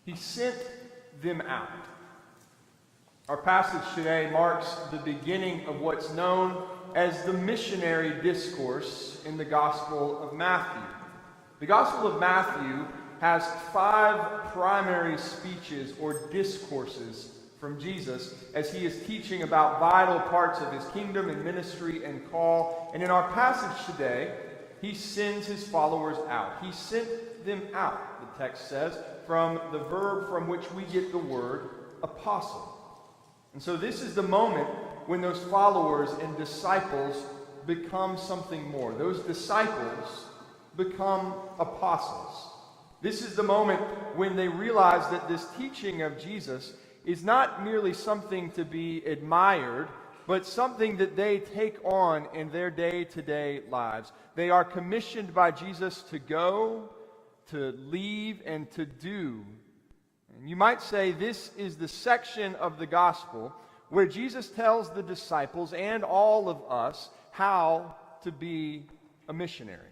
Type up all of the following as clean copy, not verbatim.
He sent them out. Our passage today marks the beginning of what's known as the Missionary discourse in the Gospel of Matthew. The Gospel of Matthew has 5 primary speeches or discourses from Jesus as he is teaching about vital parts of his kingdom and ministry and call. And in our passage today, he sends his followers out. He sent them out, the text says, from the verb from which we get the word apostle. And so this is the moment when those followers and disciples become something more. Those disciples become apostles. This is the moment when they realize that this teaching of Jesus is not merely something to be admired, but something that they take on in their day-to-day lives. They are commissioned by Jesus to go, to leave, and to do. And you might say this is the section of the gospel where Jesus tells the disciples and all of us how to be a missionary.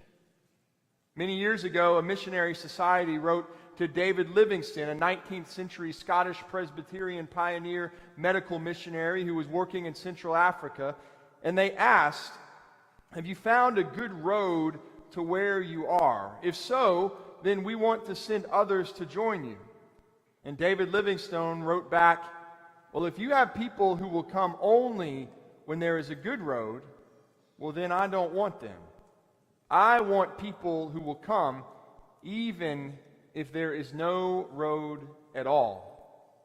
Many years ago, a missionary society wrote to David Livingstone, a 19th century Scottish Presbyterian pioneer medical missionary who was working in Central Africa, and they asked, "Have you found a good road to where you are? If so, then we want to send others to join you." And David Livingstone wrote back, "Well, if you have people who will come only when there is a good road, well, then I don't want them. I want people who will come even if there is no road at all."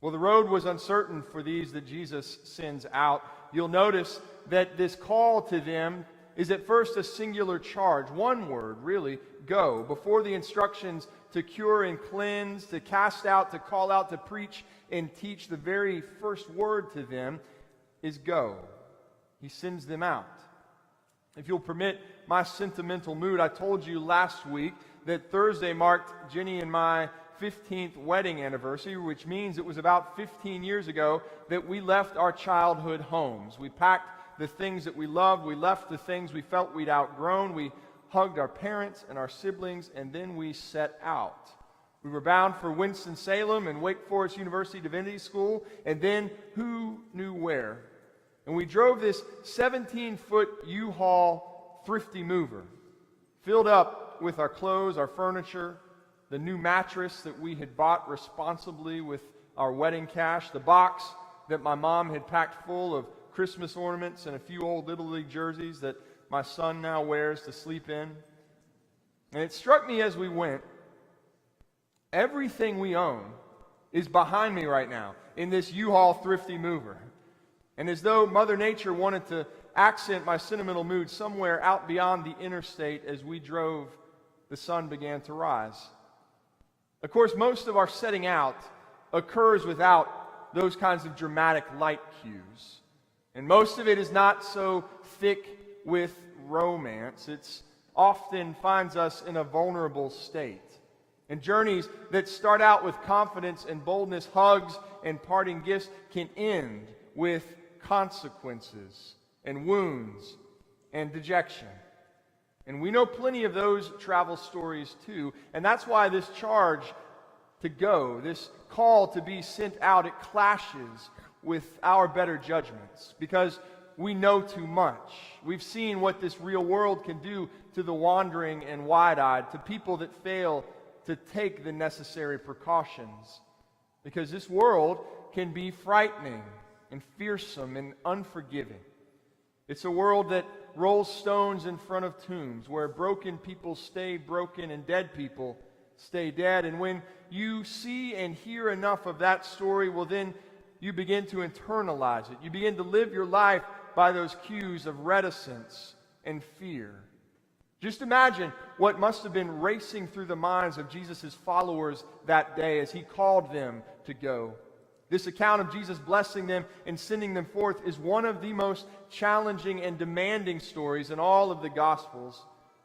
Well, the road was uncertain for these that Jesus sends out. You'll notice that this call to them is at first a singular charge, one word, really, go. Before the instructions to cure and cleanse, to cast out, to call out, to preach and teach, the very first word to them is go. He sends them out. If you'll permit my sentimental mood, I told you last week that Thursday marked Jenny and my 15th wedding anniversary, which means it was about 15 years ago that we left our childhood homes. We packed the things that we loved. We left the things we felt we'd outgrown. We hugged our parents and our siblings, and then we set out. We were bound for Winston-Salem and Wake Forest University Divinity School, and then who knew where. And we drove this 17-foot U-Haul thrifty mover, filled up with our clothes, our furniture, the new mattress that we had bought responsibly with our wedding cash, the box that my mom had packed full of Christmas ornaments and a few old Little League jerseys that my son now wears to sleep in. And it struck me as we went, everything we own is behind me right now in this U-Haul thrifty mover. And as though Mother Nature wanted to accent my sentimental mood somewhere out beyond the interstate as we drove, the sun began to rise. Of course, most of our setting out occurs without those kinds of dramatic light cues. And most of it is not so thick with romance. It often finds us in a vulnerable state. And journeys that start out with confidence and boldness, hugs and parting gifts, can end with consequences and wounds and dejection. And we know plenty of those travel stories too. And that's why this charge to go, this call to be sent out, it clashes with our better judgments because we know too much. We've seen what this real world can do to the wandering and wide-eyed, to people that fail to take the necessary precautions. Because this world can be frightening and fearsome and unforgiving. It's a world that rolls stones in front of tombs, where broken people stay broken and dead people stay dead. And when you see and hear enough of that story, well, then you begin to internalize it. You begin to live your life by those cues of reticence and fear. Just imagine what must have been racing through the minds of Jesus' followers that day as he called them to go. This account of Jesus blessing them and sending them forth is one of the most challenging and demanding stories in all of the Gospels.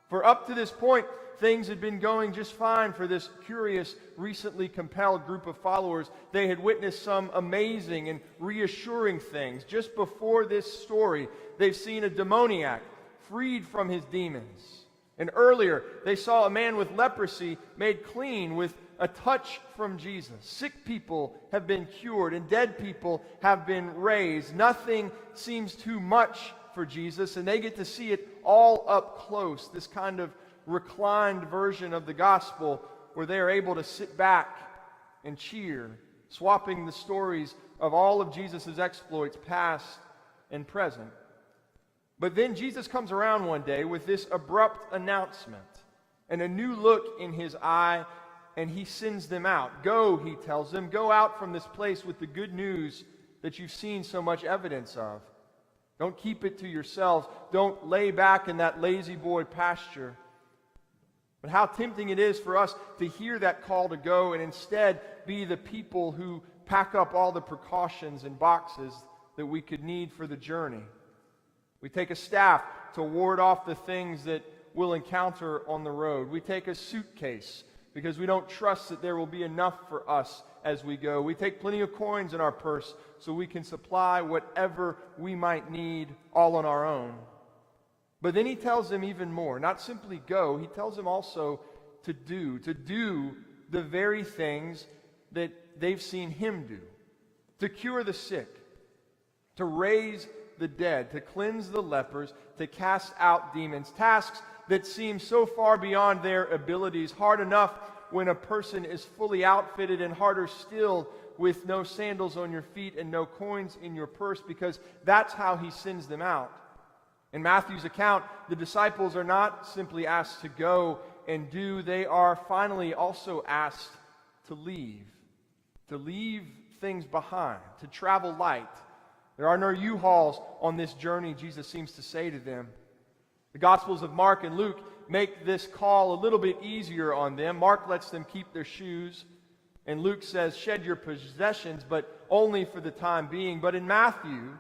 For up to this point, things had been going just fine for this curious, recently compelled group of followers. They had witnessed some amazing and reassuring things. Just before this story, they've seen a demoniac freed from his demons, And earlier, they saw a man with leprosy made clean with a touch from Jesus. Sick people have been cured, and dead people have been raised. Nothing seems too much for Jesus, and they get to see it all up close, this kind of reclined version of the gospel where they are able to sit back and cheer, swapping the stories of all of Jesus' exploits, past and present. But then Jesus comes around one day with this abrupt announcement and a new look in his eye, and he sends them out. Go, he tells them, go out from this place with the good news that you've seen so much evidence of. Don't keep it to yourselves. Don't lay back in that lazy boy pasture. But how tempting it is for us to hear that call to go and instead be the people who pack up all the precautions and boxes that we could need for the journey. We take a staff to ward off the things that we'll encounter on the road. We take a suitcase because we don't trust that there will be enough for us as we go. We take plenty of coins in our purse so we can supply whatever we might need all on our own. But then he tells them even more. Not simply go, he tells them also to do the very things that they've seen him do. To cure the sick, to raise the dead, to cleanse the lepers, to cast out demons. Tasks that seem so far beyond their abilities, hard enough when a person is fully outfitted, and harder still with no sandals on your feet and no coins in your purse, because that's how he sends them out. In Matthew's account, the disciples are not simply asked to go and do, they are finally also asked to leave things behind, to travel light. There are no U-Hauls on this journey, Jesus seems to say to them. The Gospels of Mark and Luke make this call a little bit easier on them. Mark lets them keep their shoes, and Luke says, shed your possessions, but only for the time being. But in Matthew,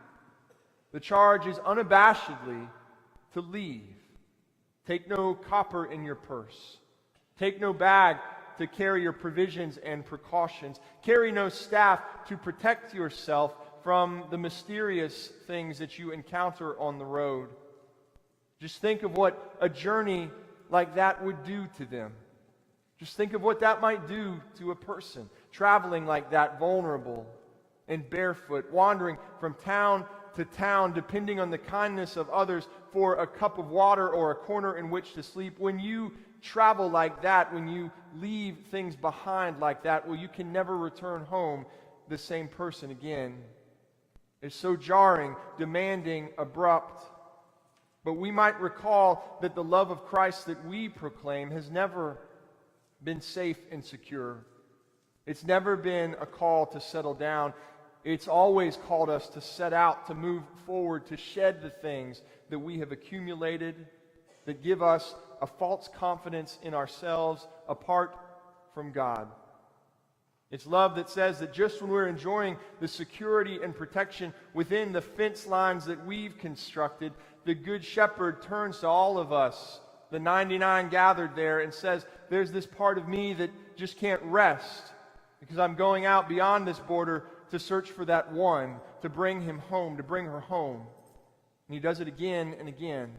the charge is unabashedly to leave. Take no copper in your purse. Take no bag to carry your provisions and precautions. Carry no staff to protect yourself from the mysterious things that you encounter on the road. Just think of what a journey like that would do to them. Just think of what that might do to a person traveling like that, vulnerable and barefoot, wandering from town to town, depending on the kindness of others for a cup of water or a corner in which to sleep. When you travel like that, when you leave things behind like that, well, you can never return home the same person again. It's so jarring, demanding, abrupt. But we might recall that the love of Christ that we proclaim has never been safe and secure. It's never been a call to settle down. It's always called us to set out, to move forward, to shed the things that we have accumulated that give us a false confidence in ourselves apart from God. It's love that says that just when we're enjoying the security and protection within the fence lines that we've constructed, the Good Shepherd turns to all of us, the 99 gathered there, and says, there's this part of me that just can't rest because I'm going out beyond this border to search for that one, to bring him home, to bring her home. And he does it again and again.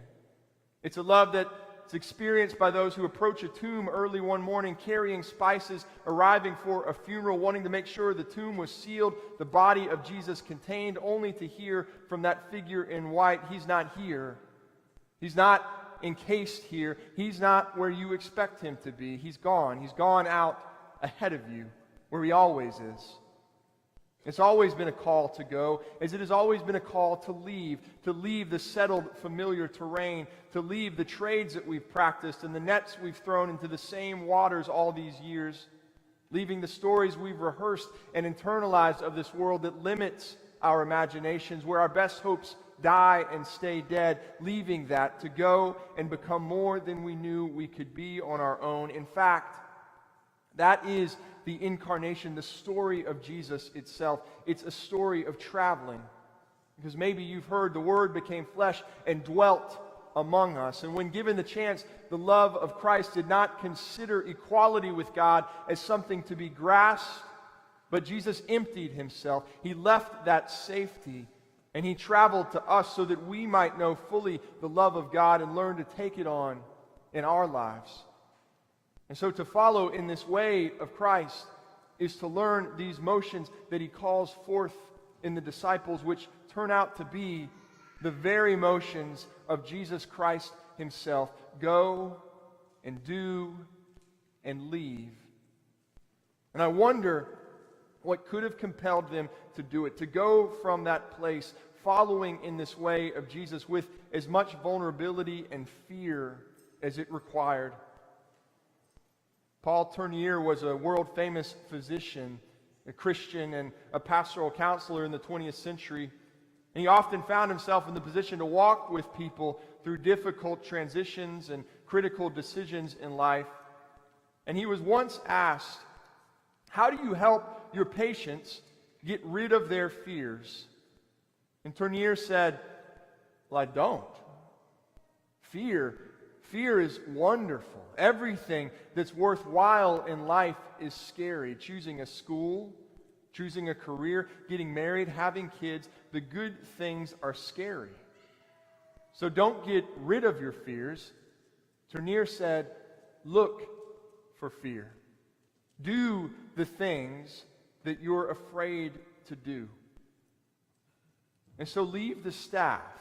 It's a love that's experienced by those who approach a tomb early one morning carrying spices, arriving for a funeral, wanting to make sure the tomb was sealed, the body of Jesus contained, only to hear from that figure in white, he's not here. He's not encased here. He's not where you expect him to be. He's gone. He's gone out ahead of you, where he always is. It's always been a call to go, as it has always been a call to leave the settled, familiar terrain, to leave the trades that we've practiced and the nets we've thrown into the same waters all these years, leaving the stories we've rehearsed and internalized of this world that limits our imaginations, where our best hopes die and stay dead, leaving that to go and become more than we knew we could be on our own. In fact, that is the incarnation, the story of Jesus itself. It's a story of traveling. Because maybe you've heard the Word became flesh and dwelt among us. And when given the chance, the love of Christ did not consider equality with God as something to be grasped, but Jesus emptied himself. He left that safety, and he traveled to us so that we might know fully the love of God and learn to take it on in our lives. And so to follow in this way of Christ is to learn these motions that he calls forth in the disciples, which turn out to be the very motions of Jesus Christ himself. Go and do and leave. And I wonder what could have compelled them to do it, to go from that place following in this way of Jesus with as much vulnerability and fear as it required. Paul Tournier was a world-famous physician, a Christian, and a pastoral counselor in the 20th century. And he often found himself in the position to walk with people through difficult transitions and critical decisions in life. And he was once asked, "How do you help your patients get rid of their fears?" And Tournier said, "Well, I don't. Fear is wonderful. Everything that's worthwhile in life is scary. Choosing a school, choosing a career, getting married, having kids, the good things are scary. So don't get rid of your fears." Tournier said, "Look for fear. Do the things that you're afraid to do." And so leave the staff.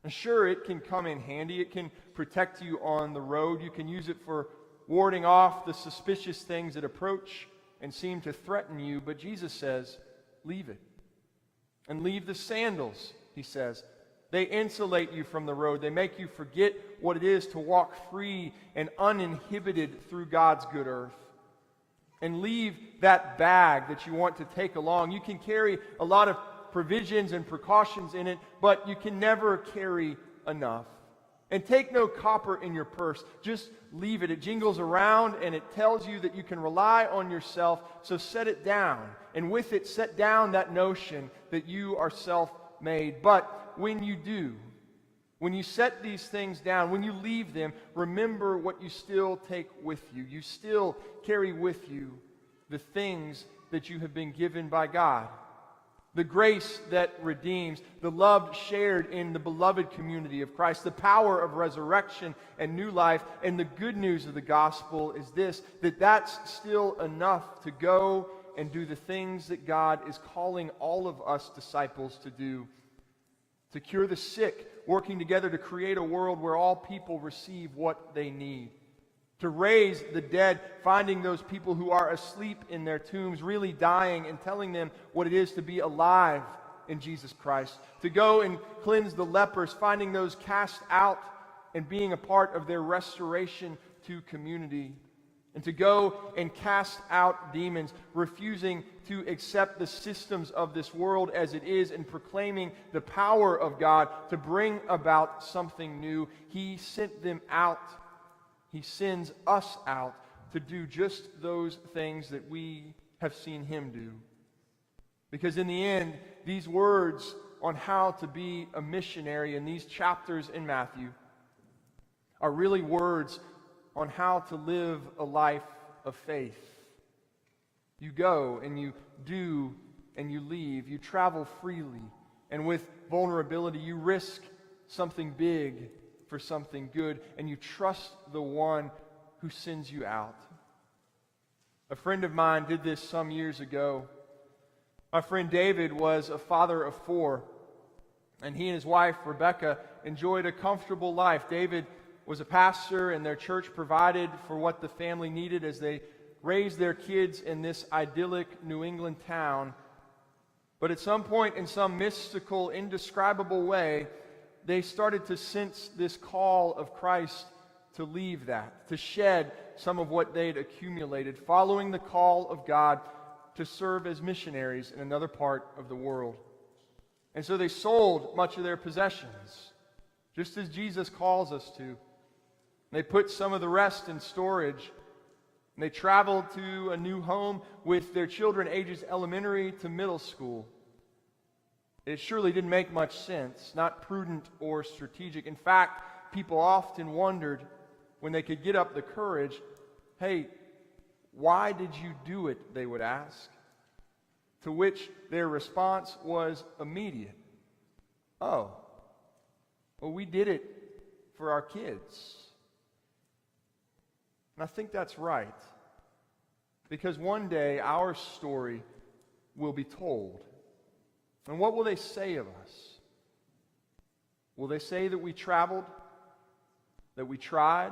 And sure, it can come in handy. It can protect you on the road. You can use it for warding off the suspicious things that approach and seem to threaten you. But Jesus says, leave it. And leave the sandals, he says. They insulate you from the road. They make you forget what it is to walk free and uninhibited through God's good earth. And leave that bag that you want to take along. You can carry a lot of provisions and precautions in it, but you can never carry enough. And take no copper in your purse. Just leave it. It jingles around and it tells you that you can rely on yourself, so set it down. And with it, set down that notion that you are self-made. But when you do, when you set these things down, when you leave them, remember what you still take with you. You still carry with you the things that you have been given by God. The grace that redeems, the love shared in the beloved community of Christ, the power of resurrection and new life, and the good news of the gospel is this, that that's still enough to go and do the things that God is calling all of us disciples to do. To cure the sick, working together to create a world where all people receive what they need. To raise the dead, finding those people who are asleep in their tombs, really dying, and telling them what it is to be alive in Jesus Christ. To go and cleanse the lepers, finding those cast out and being a part of their restoration to community. And to go and cast out demons, refusing to accept the systems of this world as it is, and proclaiming the power of God to bring about something new. He sent them out. He sends us out to do just those things that we have seen him do. Because in the end, these words on how to be a missionary in these chapters in Matthew are really words on how to live a life of faith. You go and you do and you leave. You travel freely and with vulnerability. You risk something big for something good, and you trust the one who sends you out. A friend of mine did this some years ago. My friend David was a father of 4, and he and his wife, Rebecca, enjoyed a comfortable life. David was a pastor, and their church provided for what the family needed as they raised their kids in this idyllic New England town. But at some point, in some mystical, indescribable way, they started to sense this call of Christ to leave that, to shed some of what they'd accumulated, following the call of God to serve as missionaries in another part of the world. And so they sold much of their possessions, just as Jesus calls us to. They put some of the rest in storage. And they traveled to a new home with their children ages elementary to middle school. It surely didn't make much sense, not prudent or strategic. In fact, people often wondered when they could get up the courage, "Hey, why did you do it?" they would ask. To which their response was immediate. "Oh, well, we did it for our kids. And I think that's right. Because one day our story will be told. And what will they say of us? Will they say that we traveled? That we tried?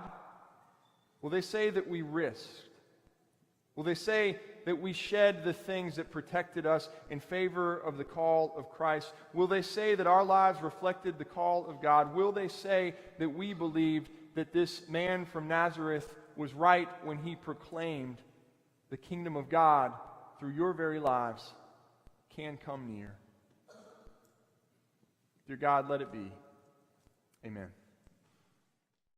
Will they say that we risked? Will they say that we shed the things that protected us in favor of the call of Christ? Will they say that our lives reflected the call of God? Will they say that we believed that this man from Nazareth was right when he proclaimed the kingdom of God through your very lives can come near? Dear God, let it be. Amen.